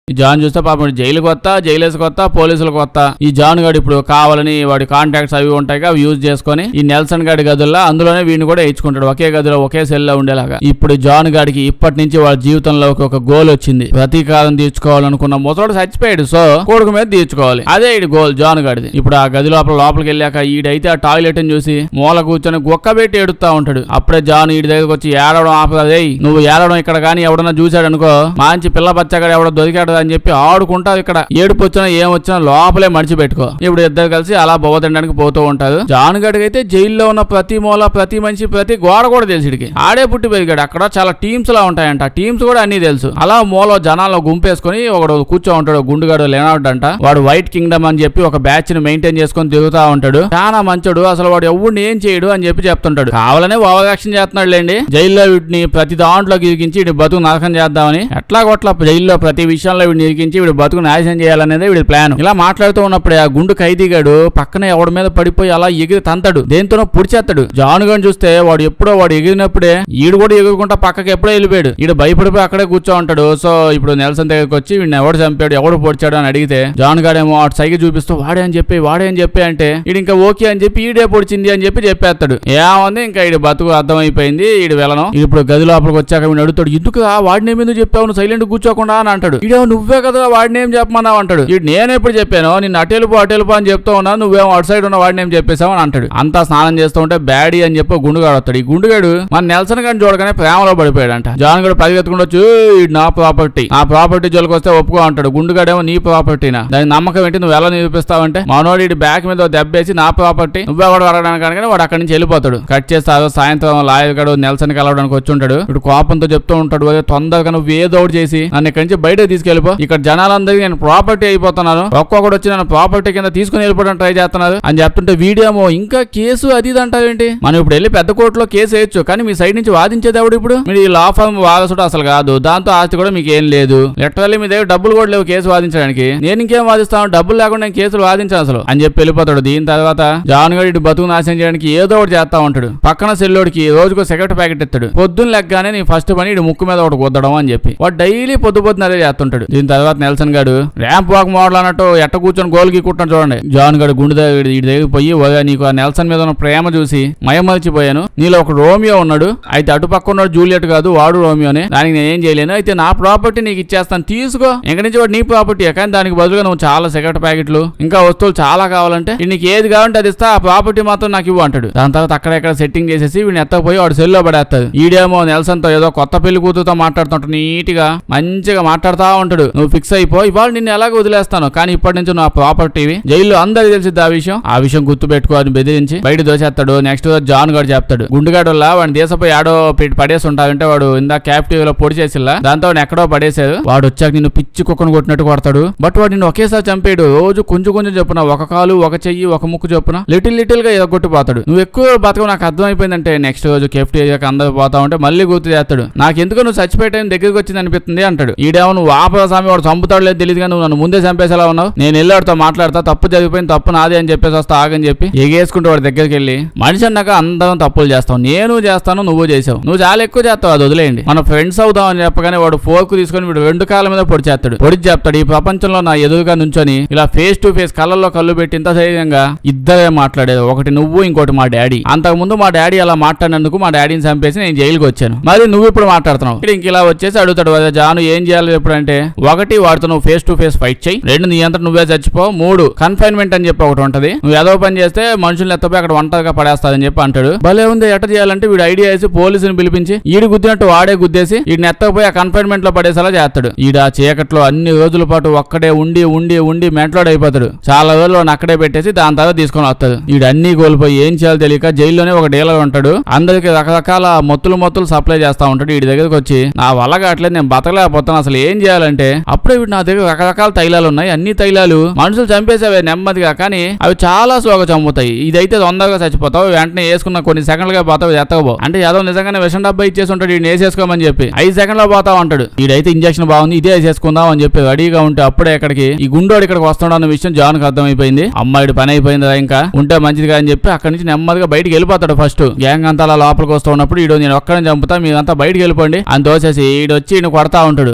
S1: ఈ జాన్ చూస్తే పాపం జైలు కొత్త, జైలేసి కొత్త, పోలీసులు కొత్త. ఈ జాన్ గాడు ఇప్పుడు కావాలని వాడి కాంటాక్ట్స్ అవి ఉంటాయి అవి యూజ్ చేసుకుని ఈ నెల్సన్ గాడి గదుల్లో అందులోనే వీడిని కూడా ఇచ్చుకుంటాడు, ఒకే గదిలో ఒకే సెల్ లో ఉండేలాగా. ఇప్పుడు జాన్ గాడికి ఇప్పటి నుంచి వాళ్ళ జీవితంలో ఒక గోల్ వచ్చింది, ప్రతీకారం తీర్చుకోవాలనుకున్న ముసలోడు చచ్చిపోయాడు, సో కొడుకు మీద తీర్చుకోవాలి, అదే ఈ గోల్ జాన్ గాడిది. ఇప్పుడు ఆ గది లోపలికి వెళ్ళాక ఈడైతే ఆ టాయిలెట్ ని చూసి మూల కూర్చొని గుక్క పెట్టి ఏడుస్తా ఉంటాడు. అప్పుడే జాన్ ఈడి దగ్గరకు వచ్చి ఏడవడం ఆపదే, నువ్వు ఏడవడం ఇక్కడ కానీ ఎవడన్నా చూశాడు అనుకో, మంచి పిల్ల బచ్చగాడు ఎవడో దొరికాడు అని చెప్పి ఆడుకుంటావు. ఇక్కడ ఏడుపు వచ్చినా ఏమొచ్చినా లోపలే మడిచి పెట్టుకో. ఇప్పుడు ఇద్దరు కలిసి అలా బొవ్వ తినడానికి పోతూ ఉంటారు. జాన్ గడికి అయితే జైల్లో ఉన్న ప్రతి మూల, ప్రతి మనిషి, ప్రతి గోడ కూడా తెలుసు. ఇడికి ఆడే పుట్టి పెరిగాడు. అక్కడ చాలా టీమ్స్ లా ఉంటాయంట, టీమ్స్ కూడా అన్ని తెలుసు. అలా మూల జనాల్లో గుంపేసుకుని ఒకడు కూర్చో ఉంటాడు, గుండుగాడు లేనాడు అంట. వాడు వైట్ కింగ్డమ్ అని చెప్పి ఒక బ్యాచ్ ని మెయింటైన్ చేసుకుని తిరుగుతా ఉంటాడు. చాలా మంచోడు, అసలు వాడు ఎవడిని ఏం చేయడు అని చెప్పి చెప్తుంటాడు. కావాలనే ఓవర్ యాక్షన్ చేస్తున్నాడు లేండి. జైల్లో వీటిని ప్రతి దాంట్లోకి ఇరికించి వీడి బతుకు నరకం చేద్దామని ఎట్లా కొట్లా జైల్లో ప్రతి విషయంలో వీడిని ఇరికించి వీడు బతుకు నాశనం చేయాలనేది వీడి ప్లాన్. ఇలా మాట్లాడుతూ ఉన్నప్పుడే ఆ గుండు ఖైదీగాడు పక్కన ఎవడి మీద పడిపోయి అలా ఎగిరి తంతాడు, దేంతోనో పుడిచేస్తాడు. జాన్ గాని చూస్తే వాడు ఎగిరినప్పుడే ఈడు కూడా ఎగురుకుంటా పక్కకి ఎప్పుడో వెళ్ళిపోయాడు. ఈడు భయపడిపోయి అక్కడే కూర్చో ఉంటాడు. సో ఇప్పుడు నెల్సన్ దగ్గరికి వచ్చి వీడిని ఎవడు చంపాడు, ఎవడు పొడిచాడు అని అడిగితే జాన్ గాడేమో అటు సైకి చూపిస్తూ వాడే అని చెప్పి అంటే ఈడు ఇంకా ఓకే అని చెప్పి ఈడే పొడిచింది అని చెప్పేస్తాడు. ఏమంది ఇంకా ఈడు బతుకు అర్థమైపోయింది, ఈడు వెళ్ళను. ఇప్పుడు గది లోపలికి వచ్చాక వీడు అడుగుతాడు, ఎందుకు వాడిని ఎందుకు చెప్పావు, నువ్వు సైలెంట్ కూర్చోకుండా అని అంటాడు. ఈడేమో నువ్వే కదా వాడిని ఏం చెప్పమన్నావు అంటాడు. ఇటు నేను ఎప్పుడు చెప్పాను నిన్ను అటెలుపు అని చెప్తూ ఉన్నాను, నువ్వేమో అటు సైడ్ ఉన్న వాడిని ఏం చెప్పేసావు అని అంటాడు. అంతా స్నానం చేస్తూ ఉంటే బ్యాడీ అని చెప్పి గుండుగాడు వస్తాడు. ఈ గుండుగాడు మన నెల్సన్ గారిని చూడగానే ప్రేమలో పడిపోయాడంట. జాన్ గడు పరిగెత్తుకుంటూ వచ్చి నా ప్రాపర్టీ జోలికి వస్తే ఒప్పుకో అంటాడు. గుండుగాడేమో నీ ప్రాపర్టీనా, దాని నమ్మకం ఏంటి, నువ్వు ఎలా నిరూపిస్తావంటే మనోడి బ్యాక్ మీద దెబ్బేసి నా ప్రాపర్టీ నువ్వే కూడా వరగడానికి వాడు అక్కడి నుంచి వెళ్ళిపోతాడు. కట్ చేస్తే సాయంత్రం లాయర్ గడు నెల్సన్ కలవడానికి వచ్చి ఉంటాడు. ఇప్పుడు కోపంతో చెప్తూ ఉంటాడు, తొందరగా నువ్వు ఏదో ఒకటి చేసి నన్ను ఇక్కడి నుంచి బయటకు తీసుకెళ్ళిపో, ఇక్కడ జనాలందరికీ నేను ప్రాపర్టీ అయిపోతున్నాను, ఒక్కొక్కటి వచ్చి నన్ను ప్రాపర్టీ కింద తీసుకుని వెళ్ళిపోవడానికి ట్రై చేస్తున్నారు అని చెప్తుంటే వీడియోమో ఇంకా కేసు అది అంటావేంటి, మనం ఇప్పుడు వెళ్ళి పెద్ద కోర్టులో కేసు వేయొచ్చు, కానీ మీ సైడ్ నుంచి వాదించేది ఎవడు, ఇప్పుడు మీరు ఈ లా ఫర్మ్ వారసుడు అసలు కాదు, దాంతో ఆస్తి కూడా మీకు ఏం లేదు, లిటరల్లీ మీ దగ్గర డబ్బులు కూడా లేవు కేసు వాదించడానికి, నేను ఇంకేం వాదిస్తాను, డబ్బులు లేకుండా నేను కేసులు వాదించాను అసలు అని చెప్పి వెళ్ళిపోతాడు. దీని తర్వాత జాన్ గడి బతుకు నాశనం చేయడానికి ఏదో ఒకటి చేస్తా ఉంటాడు. పక్కన సెల్లోడికి రోజుకు సిగరెట్ ప్యాకెట్ ఇస్తాడు. పొద్దున్న లెగ్గానే నీ ఫస్ట్ పని ఇటు ముక్కు మీద ఒకటి గుద్దడం అని చెప్పి వాడు డైలీ పొద్దున అదే చేస్తుంటాడు. దీని తర్వాత నెల్సన్ గాడు ర్యాంప్ వాక్ మోడల్ అన్నట్టు ఎట్ట కూర్చొని గోల్ గీకుంటాడు చూడండి. జాన్ గడు గుండె దగ్గర పోయి నీకు ఆ నెల్సన్ మీద ఉన్న ప్రేమ చూసి మయమర్చిపోయాను, నీలో ఒక రోమియో ఉన్నాడు, అయితే అటు పక్క ఉన్నాడు జూలియట్ కాదు, వాడు రోమియోనే, దానికి నేనేం చేయలేను, అయితే నా ప్రాపర్టీ నీకు ఇచ్చేస్తాను తీసుకో, ఇంక నుంచి వాడు నీ ప్రాపర్టీ, కానీ దానికి బదులుగా నువ్వు చాలా సిగరెట్ ప్యాకెట్లు ఇంకా వస్తువులు చాలా కావాలంటే నీకు ఏది కావాలంటే అది ఇస్తా, ఆ ప్రాపర్టీ మాత్రం నాకు ఇవ్వు అంటాడు. దాని తర్వాత అక్కడెక్కడ సెట్టింగ్ చేసేసి వీడిని ఎత్తకపోయి వాడు సెల్లో పడేస్తాడు. ఈడేమో నెల్సన్ తో ఏదో కొత్త పెళ్లి కూతురుతో మాట్లాడుతుంటాడు, నీట్ గా మంచిగా మాట్లాడుతూ ఉంటాడు, నువ్వు ఫిక్స్ అయిపో, ఇవాళ నిన్ను ఎలాగ వదిలేస్తాను, కానీ ఇప్పటి నుంచి నా ప్రాపర్టీవి జైల్లో అందరికి తెలిసిద్ది ఆ విషయం గుర్తు పెట్టుకో అని బెదిరించి బయట దోచేస్తాడు. నెక్స్ట్ జాన్ గారు చెప్తాడు, గుండుగాడు వల్ల వాడిని దేశపోయి ఆడో పడేసి ఉంటాడంటే వాడు ఇందా క్యాప్టివ్ లో పొడి చేసిల్లా, దాంతో వాడిని ఎక్కడో పడేశారు, వాడు వచ్చాక నిన్ను పిచ్చి కుక్కను కొట్టినట్టు కొడతాడు, బట్ వాడు నిన్ను ఒకేసారి చంపేడు, రోజు కొంచెం చెప్పున ఒక కాలు ఒక చెయ్యి ఒక ముక్కు చెప్పున లిటిల్ గా ఎగొట్టిపోతాడు, నువ్వు ఎక్కువ బతకవు నాకు అర్థమైపోయిందంటే నెక్స్ట్ రోజు కెఫ్టీరియాకి అందరూ పోతా ఉంటే మళ్ళీ గుర్తు చేస్తాడు, నాకెందుకు నువ్వు చచ్చిపోయే దగ్గరికి వచ్చింది అనిపిస్తుంది అంటాడు. ఈడేమో నువ్వు ఆపద స్వామి వాడు చంపుతాడు లేదు తెలియదు, నువ్వు నన్ను ముందే చంపేసేలా ఉన్నావు, నేను వెళ్ళాడుతో మాట్లాడతా, తప్పు జరిగిపోయింది, తప్పు నాదే అని చెప్పేసి వస్తా ఆగని చెప్పి ఎగేసుకుంటూ వాడి దగ్గరికి వెళ్ళి, మనిషి అన్నాక అందరం తప్పులు చేస్తావు, నేను చేస్తాను నువ్వు చేసావు, నువ్వు చాలా ఎక్కువ చేస్తావు, అది వదిలేయండి, మన ఫ్రెండ్స్ అవుదాం అని చెప్పగానే వాడు ఫోర్క్ తీసుకొని వీడు రెండు కాళ్ళ మీద పొడి చేస్తాడు. పొడి చెప్తాడు, ఈ ప్రపంచంలో నా ఎదురుగా నుంచొని ఇలా ఫేస్ టు ఫేస్ కళ్ళల్లో కళ్ళు పెట్టి ఇంత ధైర్యంగా ఇద్దరే మాట్లాడేది, ఒకటి నువ్వు ఇంకోటి మా డాడీ, అంతకుముందు మా డాడీ అలా మాట్లాడినందుకు మా డాడీని చంపేసి నేను జైలుకి వచ్చాను, మరి నువ్వు ఇప్పుడు మాట్లాడుతున్నావు, ఇంక ఇలా వచ్చేసి అడుగుతాడు జాను ఏం చేయాలి ఎప్పుడంటే, ఒకటి వాడితో నువ్వు ఫేస్ టు ఫేస్ ఫైట్ చేయి, రెండు నీ అంతా నువ్వే చచ్చిపో, మూడు కన్ఫైన్మెంట్ అని చెప్పి ఒకటి ఉంటది, నువ్వు ఏదో పని చేస్తే మనుషులు ఎత్తపోయి అక్కడ ఒంటరిగా పడేస్తాదని చెప్పి అంటాడు. భలే ఉంది, ఎట్ట చేయాలంటే వీడు ఐడియా వేసి పోలీసుని పిలిపించి ఈడు గుద్దినట్టు వాడే గుద్దేసి వీడిని ఎత్తకపోయి ఆ కన్ఫైన్మెంట్ లో పడేసేలా చేస్తాడు. ఈడ చీకట్లో అన్ని రోజుల పాటు ఒక్కడే ఉండి మెంటలోడ్ అయిపోతాడు. చాలా రోజులు వాడిని అక్కడే పెట్టేసి దాని తర్వాత తీసుకొని వస్తాడు. వీడు అన్ని కోల్పోయి ఏం చేయాలో తెలియక జైల్లోనే ఒక డీలర్ ఉంటాడు, అందరికి రకరకాల మొత్తులు సప్లై చేస్తా ఉంటాడు. వీడి దగ్గరకు వచ్చి నా వల్ల కావట్లేదు, నేను బతకలేకపోతాను, అసలు ఏం చేయాలంటే, అప్పుడే వీడు నా దగ్గర రకరకాల తైలాలు ఉన్నాయి, అన్ని తైలాలు మనుషులు చంపేసేవే నెమ్మదిగా, కానీ అవి చాలా స్లోగా చంపుతాయి, ఇదైతే తొందరగా చచ్చిపోతావు, వెంటనే వేసుకున్న కొన్ని సెకండ్లుగా పోతావు, ఎత్తకపో అంటే ఏదో నిజంగానే విషం డబ్బా ఇచ్చేసి ఉంటాడు, వీడిని వేసేసుకోమని చెప్పి 5 సెకండ్లో పోతావు అంటాడు. వీడైతే ఇంజక్షన్ బాగుంది ఇదే వేసేసుకుందాం అని చెప్పి రెడీగా ఉంటే అప్పుడే ఇక్కడికి ఈ గుండోడు ఇక్కడికి వస్తున్నాడు అన్న విషయం జాన్కి అర్థమైపోయింది. అమ్మాయిడి పని అయిపోయింది ఇంకా ఉంటే మంచిది అని చెప్పి అక్కడి నుంచి నెమ్మదిగా బయటికి వెళ్ళిపోతాడు. ఫస్ట్ గ్యాంగ్ అంతా అలా లోపలికి వస్తూ ఉన్నప్పుడు ఈడు నేను ఒక్కడిని చంపుతా, మీరంతా బయటికి వెళ్ళిపోండి అని దోసేసి ఈడు వచ్చి ఈయన కొడతా ఉంటాడు.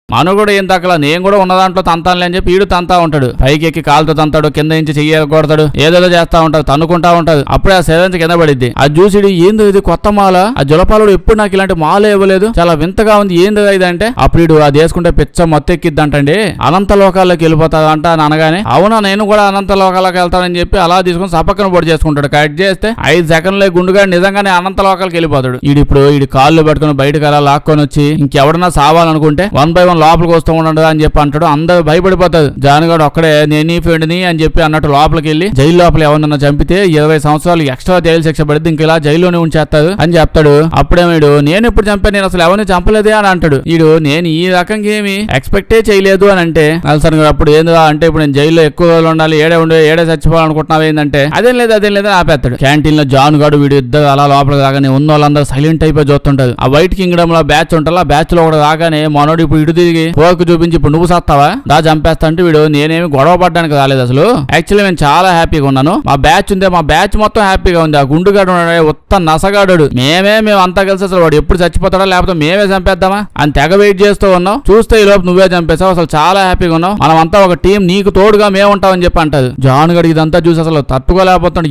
S1: మను కూడా ఏం తగ్గల, నేను కూడా ఉన్న దాంట్లో తంతానులే అని చెప్పి ఈడు తంతా ఉంటాడు, పైకి ఎక్కి కాలుతో తంతాడు, కింద నుంచి చెయ్యకూడతాడు, ఏదేదో చేస్తా ఉంటాడు, తన్నుకుంటా ఉంటాడు. అప్పుడే ఆ సెవెన్స్ కింద పడిద్ది, అది చూసి ఏందో ఇది కొత్త మాల, ఆ జులపాలుడు ఎప్పుడు నాకు ఇలాంటి మాల ఇవ్వలేదు, చాలా వింతగా ఉంది, ఏందో ఇది అంటే అప్పుడు అది వేసుకుంటే పిచ్చ మొత్తెక్కిద్దంటండి, అనంత లోకాల్లోకి వెళ్ళిపోతాదంట అని అనగానే అవునా నేను కూడా అనంత లోకాలకు వెళ్తానని చెప్పి అలా తీసుకుని సపక్కన పొడి చేసుకుంటాడు. కట్ చేస్తే 5 సెకండ్లే గుండుగా నిజంగానే అనంత లోకాలకు వెళ్ళిపోతాడు. ఇప్పుడు కాళ్ళు పట్టుకుని బయటకు అలా లాక్కొని వచ్చి ఇంకెవడన్నా సావాలనుకుంటే 1 by 1 లోపలికి వస్తూ ఉండడు అని చెప్పి అంటాడు. అందరూ భయపడిపోతాడు. జానుగాడు ఒక్కడే నేను నీ ఫ్రెండ్ని అని చెప్పి అన్నట్టు లోపలికి వెళ్ళి జైలు లోపల ఎవరన్నా చంపితే 20 సంవత్సరాలు ఎక్స్ట్రా జైలు శిక్ష పడితే ఇంక ఇలా జైల్లోనే ఉంచేస్తాడు అని చెప్తాడు. అప్పుడేమీడు నేను ఎప్పుడు చంపాను, నేను అసలు ఎవరిని చంపలేదే అని అంటాడు. వీడు నేను ఈ రకంగా ఏమి ఎక్స్పెక్టే చేయలేదు అని అంటే నల్సన్ గారు అప్పుడు ఏందా అంటే ఇప్పుడు నేను జైల్లో ఎక్కువ రోజులు ఉండాలి, ఏడే చచ్చిపోవాలనుకుంటున్నావు ఏంటంటే అదేం లేదు ఆపేస్తాడు. క్యాంటీన్ లో జాన్ గాడు వీడు ఇద్దరు అలా లోపలికి రాగానే ఉన్న వాళ్ళందరూ సైలెంట్ అయిపోయి చూస్తుంటారు. ఆ వైట్ కింగ్డమ్ లో బ్యాచ్ ఉంటుంది, ఆ బ్యాచ్ లో కూడా రాగానే మనోడు ఇప్పుడు ఇటు తిరిగి పోర్క్ చూపించి ఇప్పుడు నువ్వు సత్తావా దా చంపేస్తా అంటే వీడు నేనేమి గొడవ పడ్డానికి రాలేదు, అసలు యాక్చువల్లీ నేను చాలా హ్యాపీగా ఉన్నాను, మా బ్యాచ్ ఉంది, మా బ్యాచ్ మొత్తం హ్యాపీగా ఉంది, ఆ గుండుగాడు ఉత్త నసగాడు మేము అంతా కలిసి అసలు వాడు ఎప్పుడు చచ్చిపోతాడా లేకపోతే మేమే చంపేద్దామా అని తెగ వెయిట్ చేస్తూ ఉన్నావు, చూస్తే ఈ లోపు నువ్వే చంపేసావు, అసలు చాలా హ్యాపీగా ఉన్నావు, మనమంతా ఒక టీం, నీకు తోడుగా మేము ఉంటామని చెప్పి అంటారు. జాన్ గడి ఇదంతా చూసి అసలు తట్టుకోలేకపోతాడు,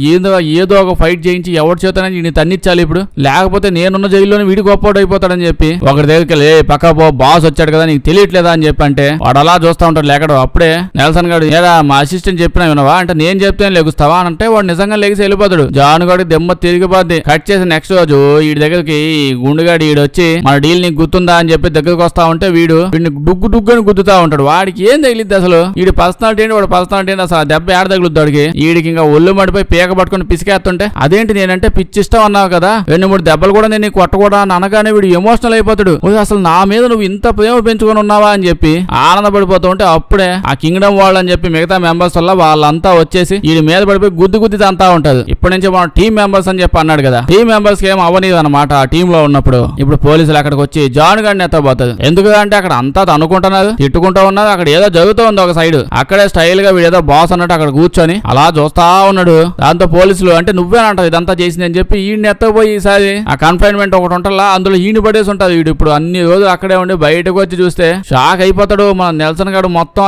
S1: ఏదో ఒక ఫైట్ చేయించి ఎవరి చేతనని వీడిని తన్నిచ్చాలి ఇప్పుడు, లేకపోతే నేనున్న జైల్లోనే వీడి గొప్పోడు అయిపోతాడని చెప్పి ఒకటి దగ్గరికి వెళ్ళి పక్క బాస్ వచ్చాడు కదా నీకు నీకు తెలియట్లేదా అని చెప్పంటే వాడు అలా చూస్తా ఉంటాడు లేకడు. అప్పుడే నెల్సన్ గారు ఏదా మా అసిస్టెంట్ చెప్పినా వినవా అంటే నేను చెప్తే లెగుస్తావా అని అంటే వాడు నిజంగా లెగిసి వెళ్ళిపోతాడు. జాన్ గాడికి దెమ్మ తిరిగిపోద్ది. కట్ చేసి నెక్స్ట్ రోజు వీడి దగ్గరికి గుండుగాడి వచ్చి మన డీల్ నీకు గుర్తుందా అని చెప్పి దగ్గరకు వస్తా ఉంటే వీడిని డుగ్గు అని గుద్దుతా ఉంటాడు. వాడికి ఏం తగిలిద్ది అసలు? వీడి పర్సనాలిటీ ఏంటి వాడు పర్సనాలిటీ ఏంటి అసలు? దెబ్బ ఏడ తగులుద్ది వాడికి. వీడికి ఇంకా ఒళ్ళు మడిపోయి పీక పట్టుకుని పిసికేస్తుంటే అదేంటి నేనంటే పిచ్చి ఇష్టం అన్నావు కదా 2-3 దెబ్బలు కూడా నేను కొట్టకూడదా అని అనగానే వీడు ఎమోషనల్ అయిపోతాడు. అసలు నా మీద నువ్వు ఇంత ప్రేమ పెంచుకొని ఉన్నావా అని చెప్పి ఆనందపడిపోతూ ఉంటే అప్పుడే ఆ కింగ్డమ్ వాళ్ళు అని చెప్పి మిగతా మెంబర్స్ వల్ల వాళ్ళంతా వచ్చేసి వీడి మీద పడిపోయి గుద్ది అంతా ఉంటది. ఇప్పటి నుంచి మనం టీమ్ మెంబర్స్ అని చెప్పి అన్నాడు కదా, టీమ్ మెంబర్స్ కి ఏం అవ్వలేదు అనమాట ఆ టీమ్ లో ఉన్నప్పుడు. ఇప్పుడు పోలీసులు అక్కడికి వచ్చి జాన్ గాడిని ఎత్తబోతుంది. ఎందుకంటే అక్కడ అంతా అనుకుంటున్నారు, తిట్టుకుంటూ ఉన్నారు. అక్కడ ఏదో జరుగుతూ ఉంది ఒక సైడ్. అక్కడే స్టైల్ గా వీడు ఏదో బాస్ అన్నట్టు అక్కడ కూర్చొని అలా చూస్తా ఉన్నాడు. దాంతో పోలీసులు అంటే నువ్వేనంటావు ఇదంతా చేసింది అని చెప్పి ఈయన్ని ఎత్తపోయి ఈసారి ఆ కన్ఫైన్మెంట్ ఒకటి ఉంటలా అందులో ఈయన పడేసి ఉంటది. వీడు ఇప్పుడు అన్ని రోజులు అక్కడే ఉండి బయటకు వచ్చి చూస్తే షాక్ అయిపోతాడు. మన నెల్సన్ గారు మొత్తం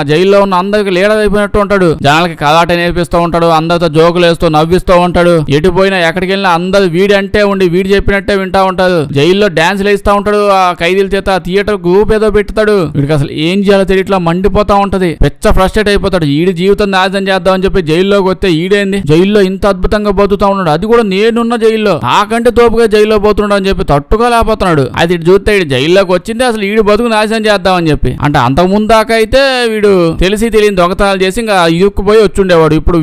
S1: జైల్లో ఉన్న అందరికి లీడర్ అయిపోయినట్టు ఉంటాడు. జనాలకి కరాటే నేర్పిస్తూ ఉంటాడు, అందరితో జోకులు వేస్తూ నవ్విస్తూ ఉంటాడు. ఎటు పోయినా ఎక్కడికి వెళ్ళినా అందరు వీడి అంటే ఉండి వీడు చెప్పినట్టే వింటా ఉంటాడు. జైల్లో డాన్స్ వేస్తూ ఉంటాడు. ఆ ఖైదీల చేత థియేటర్ గ్రూప్ ఏదో పెడతాడు. వీడికి అసలు ఏం చేయాలో తెలియట్లా మండిపోతా ఉంటది. పెచ్చ ఫ్రస్ట్రేట్ అయిపోతాడు. ఈడి జీవితం నాశనం చేద్దాం అని చెప్పి జైల్లోకి వస్తే ఈడేంది జైల్లో ఇంత అద్భుతంగా బతుకుతా ఉన్నాడు, అది కూడా నేనున్న జైల్లో, నాకంటే తోపుగా జైల్లో పోతున్నాడు అని చెప్పి తట్టుకోలేకపోతున్నాడు. అది చూస్తే ఈడు జైల్లోకి వచ్చింది అసలు ఈడు బతుకు నాశనం చేద్దామని చెప్పి. అంటే అంతకు ముందు దాకా అయితే వీడు తెలియని దొంగతనాలు చేసి ఇంకా ఇరుక్కుపోయి వచ్చుండేవాడు. ఇప్పుడు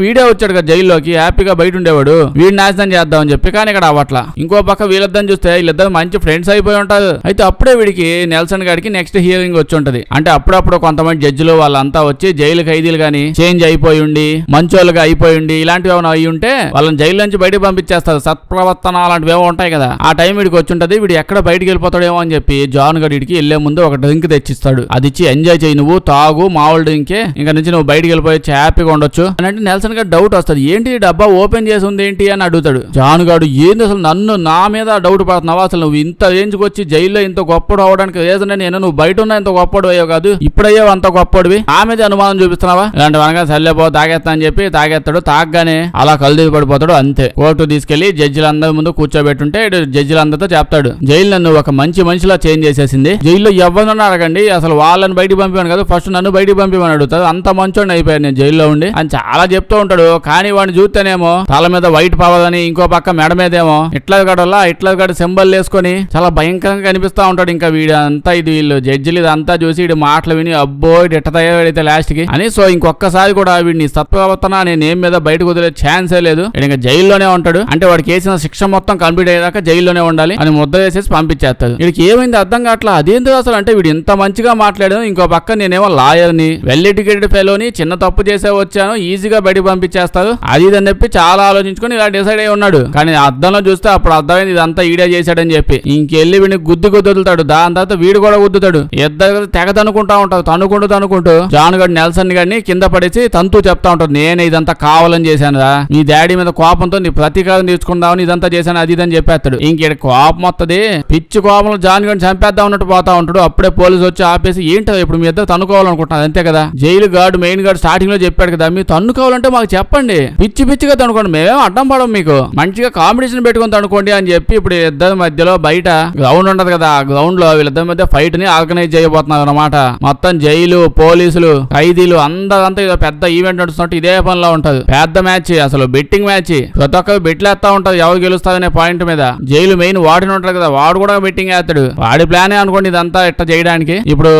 S1: వీడే వచ్చాడు కదా జైల్లోకి, హ్యాపీగా బయట ఉండేవాడు. వీడు నాశనం చేద్దామని చెప్పి. కానీ ఇక్కడ అవ్వట్లా. ఇంకో పక్క వీళ్ళిద్దరిని చూస్తే వీళ్ళిద్దరు మంచి ఫ్రెండ్స్ అయిపోయి ఉంటారు. అయితే అప్పుడే వీడికి నెల్సన్ గారికి నెక్స్ట్ హియరింగ్ వచ్చి ఉంటది. అంటే అప్పుడప్పుడు కొంతమంది జడ్జిలు వాళ్ళంతా వచ్చి జైలు ఖైదీలు గాని చేంజ్ అయిపోయి ఉండి మంచోళ్ళుగా అయిపోయి ఉండి ఇలాంటివి ఏమైనా అయ్యి ఉంటే వాళ్ళని జైలు నుంచి బయటకు పంపించేస్తారు. సత్ప్రవర్తన అలాంటివి ఏమో ఉంటాయి కదా, ఆ టైం వీడికి వచ్చి ఉంటది. వీడు ఎక్కడ బయటకు వెళ్ళిపోతాడేమో అని చెప్పి జాన్ గడికి వెళ్లే ముందు ఒక డ్రింక్ తెచ్చిస్తాడు. అది ఇచ్చి ఎంజాయ్ చేయి, నువ్వు తాగు మామూలు డ్రింకే, ఇంకా నుంచి నువ్వు బయటకు వెళ్ళిపోయి హ్యాపీగా ఉండొచ్చు అని అంటే నెల్సన్ గారు డౌట్ వస్తుంది. ఏంటి డబ్బా ఓపెన్ చేసి ఉంది ఏంటి అని అడుగుతాడు. జాన్ గాడు ఏంది అసలు నా మీద డౌట్ పడుతున్నావా? అసలు నువ్వు ఇంత రేంజ్కి వచ్చి జైల్లో ఇంత గొప్పడు అవడానికి రీజన్ నేను నువ్వు బయట ఉన్నా ఇంత గొప్పడు అయ్యో కాదు, ఇప్పుడయ్యో అంత గొప్పడివి, నా మీద అనుమానం చూపిస్తున్నావా? ఇలాంటి వనగా సర్లేపో తాగేస్తా అని చెప్పి తాగేస్తాడు. తాగగానే అలా కళ్ళు పడిపోతాడు. అంతే కోర్టు తీసుకెళ్లి జడ్జిలందరి ముందు కూర్చోబెట్టుంటే జడ్జిలందరితో చెప్తాడు, జైలు నన్ను ఒక మంచి మనిషిలా చేంజ్ చేసేసింది. జైల్లో ఎవరినన్నా అడగండి, అసలు వాళ్ళని బయటకు పంపివాను కదా, ఫస్ట్ నన్ను బయటకు పంపిమని అడుగుతాడు. అంత మంచోడిని అయిపోయాను నేను జైల్లో ఉండి అని చాలా చెప్తూ ఉంటాడు. కానీ వాడిని చూస్తేనేమో తల మీద వైట్ పవర్ అని, ఇంకో పక్క మెడ మీదేమో ఇట్లా గడ సింబల్ వేసుకొని చాలా భయంకరంగా కనిపిస్తా ఉంటాడు. ఇంకా వీడంతా వీళ్ళు జడ్జిలు ఇదంతా చూసి వీడి మాటలు విని అబ్బో ఎట్ట తయారైతే లాస్ట్ కి అని. సో ఇంకొకసారి కూడా వీడిని సత్ప్రవర్తన నేనేం మీద బయటకు వదిలే ఛాన్సే లేదు, ఇంకా జైల్లోనే ఉంటాడు. అంటే వాడికి వేసిన శిక్ష మొత్తం కంప్లీట్ అయ్యేదాకా జైల్లోనే ఉండాలి అని ముద్ర వేసేసి పంపించేస్తాడు. వీడికి ఏమైంది అర్థం కావట్లా. అదేంటో అసలు అంటే వీడు ఇంత మంచిగా మాట్లాడాను, ఇంకో పక్క నేనేమో లాయర్ని, వెల్ ఎడ్యుకేటెడ్ ఫెలోని, చిన్న తప్పు చేసే వచ్చాను, ఈజీగా బయటకు పంపించేస్తారు అది ఇదని చెప్పి చాలా ఆలోచించుకొని ఇలా డిసైడ్ అయి ఉన్నాడు. కానీ అద్దంలో చూస్తే అప్పుడు అర్థమైంది ఇదంతా ఈడే చేశాడని చెప్పి. ఇంకెళ్ళి వీడిని గుద్దు వదులుతాడు. దాని తర్వాత వీడు కూడా గుద్దుతాడు. ఇద్దరు తెగ తనుకుంటా ఉంటారు. తనుకుంటూ జాన్ గడ్ నెల్సన్ గడిని కింద పడేసి తంతూ చెప్తా ఉంటాడు, నేనే ఇదంతా కావాలని చేశాను రా, నీ డాడీ మీద కోపంతో నీ ప్రతీకారం తీర్చుకుందామని ఇదంతా చేశాను అది ఇదని చెప్పేస్తాడు. ఇంక కోపం వస్తుంది. పిచ్చి కోపంలో జాన్ గడిని చంపేద్దాం ఉన్నట్టు పోతా ఉంటాడు. అప్పుడే పోలీసు వచ్చి ఆపేసి ఏంటో ఇప్పుడు మీ ఇద్దరు తనుకోవాలనుకుంటున్నారు అంతే కదా, jail guard main guard starting లో చెప్పాడు కదా, మీరు తన్నుకోవాలంటే మాకు చెప్పండి, పిచ్చిగా తనుకోండి, మేమేం అడ్డం పడం, మీకు మంచిగా కాంపిటీషన్ పెట్టుకుని తనుకోండి అని చెప్పి ఇప్పుడు ఇద్దరి మధ్యలో బయట గ్రౌండ్ ఉంటది కదా, ఆ గ్రౌండ్ లో వీళ్ళిద్దరి మధ్య ఫైట్ ని ఆర్గనైజ్ చేయబోతున్నారు అనమాట. మొత్తం జైలు పోలీసులు ఖైదీలు అందరంతా ఇదో పెద్ద ఈవెంట్ నడుస్తున్నట్టు ఇదే పనిలో ఉంటది. పెద్ద మ్యాచ్, అసలు బెట్టింగ్ మ్యాచ్, ప్రతి ఒక్కరు బెట్లేస్తా ఉంటారు ఎవరు గెలుస్తారనే పాయింట్ మీద. జైలు మెయిన్ వాడిని ఉంటారు కదా, వాడు కూడా బెట్టింగ్ వేస్తాడు. వాడి ప్లానే అనుకోండి ఇదంతా ఇట్లా చేయడానికి. ఇప్పుడు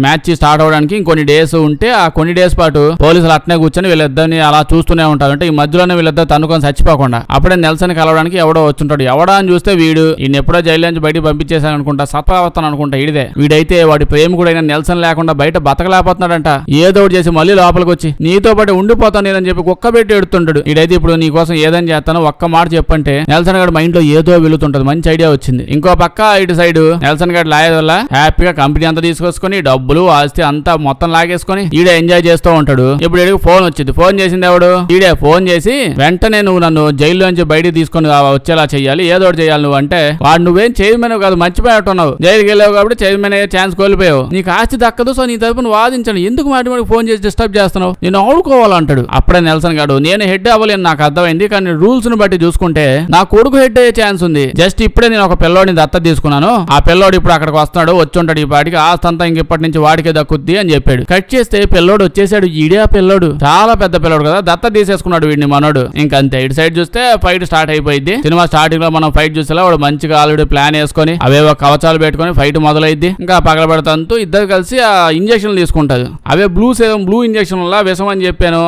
S1: మ్యాచ్ స్టార్ట్ అవడానికి ఇంకొన్ని డేస్ ఉంటే ఆ కొన్ని డేస్ పాటు పోలీసులు అట్నే కూర్చొని వీళ్ళిద్దరిని అలా చూస్తూనే ఉంటారు. అంటే ఈ మధ్యలోనే వీళ్ళిద్దరు తనుకొని చచ్చిపోకుండా. అప్పుడే నెల్సన్ కలవడానికి ఎవడో వచ్చుంటాడు. ఎవడా అని చూస్తే వీడు ఈయన ఎప్పుడో జైలు నుంచి బయటకు పంపించేశాను అనుకుంటా, సత్ప్రవర్తన అనుకుంటా ఇడిదే. వీడైతే వాడి ప్రేమికుడైన నెల్సన్ లేకుండా బయట బతకలేకపోతున్నాడంట. ఏదో ఒకటి చేసి మళ్ళీ లోపలికి వచ్చి నీతో పాటు ఉండిపోతాను నేనని చెప్పి కుక్క పెట్టి ఎడుతుంటాడు. వీడైతే ఇప్పుడు నీ కోసం ఏదని చేస్తాను ఒక్క మాట చెప్పంటే నెల్సన్ గారి మైండ్ లో ఏదో వెళుతుంటది. మంచి ఐడియా వచ్చింది. ఇంకో పక్క ఇటు సైడ్ నెల్సన్ గారి లాయర్ వల్ల హ్యాపీగా కంపెనీ అంతా తీసుకొచ్చుకొని డబ్బులు ఆస్తి అంతా మొత్తం లాగేసుకొని ఈడే ఎంజాయ్ చేస్తూ ఉంటాడు. ఇప్పుడు ఈడికి ఫోన్ వచ్చింది. ఫోన్ చేసింది ఎవడు? ఈడే ఫోన్ చేసి వెంటనే నువ్వు నన్ను జైల్లో నుంచి బయటికి తీసుకొని వచ్చేలా చెయ్యాలి, ఏదో ఒకటి చేయాలి నువ్వు అంటే, వాడు నువ్వేం చైర్మన్ కాదు మర్చిపోయాట్టున్నావు, జైలుకి వెళ్ళావు కాబట్టి చైర్మన్ అయ్యే ఛాన్స్ కోల్పోయావు, నీకు ఆస్తి దక్కదు, సో నీ తరపున వాదించండి, ఎందుకు మాటి ఫోన్ చేసి డిస్టర్బ్ చేస్తున్నావు, నేను ఆడుకోవాలంటాడు. అప్పుడే నెల్సన్ గాడు నేను హెడ్ అవ్వలేను నాకు అర్థమైంది, కానీ రూల్స్ ను బట్టి చూసుకుంటే నా కొడుకు హెడ్ అయ్యే ఛాన్స్ ఉంది. జస్ట్ ఇప్పుడే నేను ఒక పిల్లోడిని దత్తత తీసుకున్నాను, ఆ పిల్లోడు ఇప్పుడు అక్కడ అక్కడికి వస్తున్నాడు, వచ్చి ఉంటాడు ఈ పాటికి, ఆస్తి అంతా ఇంకెప్పటి నుంచి వాడికే దక్కుద్ది అని చెప్పాడు. కట్ చేస్తే పిల్లోడు వచ్చేసాడు. ఈడియా పిల్లోడు చాలా పెద్ద పిల్లోడు కదా, దత్త తీసేసుకున్నాడు వీడిని మనోడు. ఇంకంతే. ఇటు సైడ్ చూస్తే ఫైట్ స్టార్ట్ అయిపోయింది. సినిమా స్టార్టింగ్ లో మనం ఫైట్ చూసేలా వాడు మంచిగా ఆల్రెడీ ప్లాన్ వేసుకొని అవేవో కవచాలు పెట్టుకుని ఫైట్ మొదలైద్ది. ఇంకా పగలబెడతాంతూ ఇద్దరు కలిసి ఆ ఇంజక్షన్ తీసుకుంటారు. అవే బ్లూ ఇంజక్షన్ వల్ల విషం అని చెప్పాను,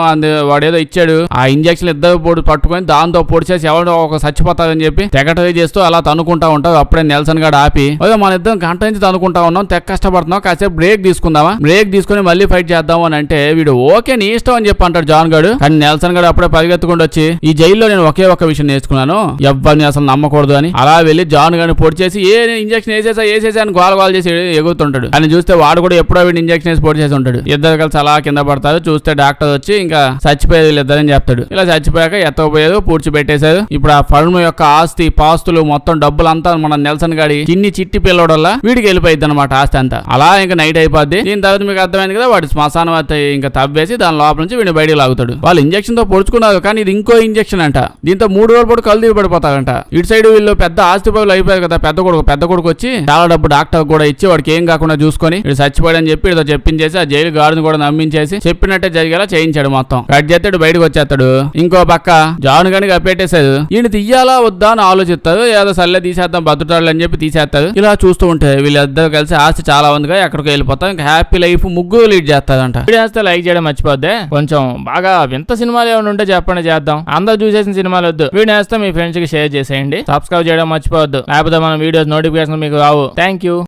S1: వాడేదో ఇచ్చాడు. ఆ ఇంజక్షన్ ఇద్దరు పట్టుకొని దాంతో పొడిచేసి ఎవడో ఒక చచ్చిపోతారని చెప్పి తెగటవి చేస్తూ అలా తనుకుంటా ఉంటావు. అప్పుడే నెల్సన్ గాడు ఆపి, మన ఇద్దరం గంట నుంచి తనుకుంటా ఉన్నాం, తెగ కష్టపడుతున్నాం, కాసేపు బ్రేక్ తీసుకుందామా, బ్రేక్ తీసుకుని మళ్ళీ ఫైట్ చేద్దాం అని అంటే వీడు ఓకే నీ ఇష్టం అని చెప్పి అంటాడు జాన్ గాడు. కానీ నెల్సన్ గాడు అప్పుడే పరిగెత్తుకుంటూ వచ్చి, ఈ జైల్లో నేను ఒకే ఒక విషయం నేర్చుకున్నాను, ఎవరిని అసలు నమ్మకూడదు అని. అలా వెళ్ళి జాన్ గారిని పొడి చేసి ఇంజక్షన్ వేసేసా అని గోల చేసి ఎగుతుంటాడు. అని చూస్తే వాడు కూడా ఎప్పుడో వీడు ఇంజక్షన్ వేసి పొడి చేసి ఉంటాడు. ఇద్దరు కలిసి అలా కింద పడతారు. చూస్తే డాక్టర్ వచ్చి ఇంకా చచ్చిపోయేది వీళ్ళిద్దరని చెప్తాడు. ఇలా చచ్చిపోయాక ఎత్తకపోయేది పూడ్చిపెట్టేశారు. ఇప్పుడు ఆ ఫర్మ్ యొక్క ఆస్తి పాస్తులు మొత్తం డబ్బులంతా మన నెల్సన్ గాడి చిట్టి పిల్లడల్లా వీడికి వెళ్ళిపోయింది అనమాట ఆస్తి అంతా. అలా ఇంకా నైట్ అయిపోద్ది. దీని తర్వాత మీకు అర్థమైంది కదా, వాడి శ్మశానం ఇంకా తవ్వేసి దాని లోపల నుంచి వీడిని బయటికి లాగుతాడు. వాళ్ళు ఇంజక్షన్ తో పొడుచుకున్నారు, కానీ ఇది ఇంకో ఇంజక్షన్ అంట. దీంతో 3 రోజుల పాటు కళ్ళు తీసి పడిపోతారంట. ఇటు సైడ్ వీళ్ళు పెద్ద ఆస్తి పనులు అయిపోయారు కదా, పెద్ద కొడుకు వచ్చి చాలా డబ్బు డాక్టర్ కూడా ఇచ్చి వాడికి ఏం కాకుండా చూసుకొని వీడు చచ్చిపోయాడని చెప్పి ఇదో చెప్పించేసి ఆ జైలు గార్డుని కూడా నమ్మించేసి చెప్పినట్టే జరిగేలా చేయించాడు. మొత్తం కట్ చేస్తాడు, బయటకు వచ్చేస్తాడు. ఇంకో పక్క జాన్ గని కప్పెట్టేశాడు. ఈయన తీయాలా వద్దా అని ఆలోచిస్తారు. ఏదో సల్లే తీసేద్దాం బతుటాడు అని చెప్పి తీసేస్తారు. ఇలా చూస్తూ ఉంటే వీళ్ళిద్దరు కలిసి ఆస్తి చాలా ఉందిగా ఎక్కడికి వెళ్ళిపోతాం. ఇంకా హ్యాపీ లైఫ్ ముగ్గురు లీడ్ చేస్తారంట. వీడియో లైక్ చేయడం మర్చిపోద్దే. కొంచెం బాగా వింత సినిమాలు ఏమైనా ఉంటే చెప్పండి, చేద్దాం. అందరూ చూసేసిన సినిమాలు వద్దు. వీడియో వేస్తే మీ ఫ్రెండ్స్ కి షేర్ చేసేయండి. సబ్స్క్రైబ్ చేయడం మర్చిపోవద్దు, లేకపోతే మన వీడియోస్ నోటిఫికేషన్ మీకు రావు. Thank you.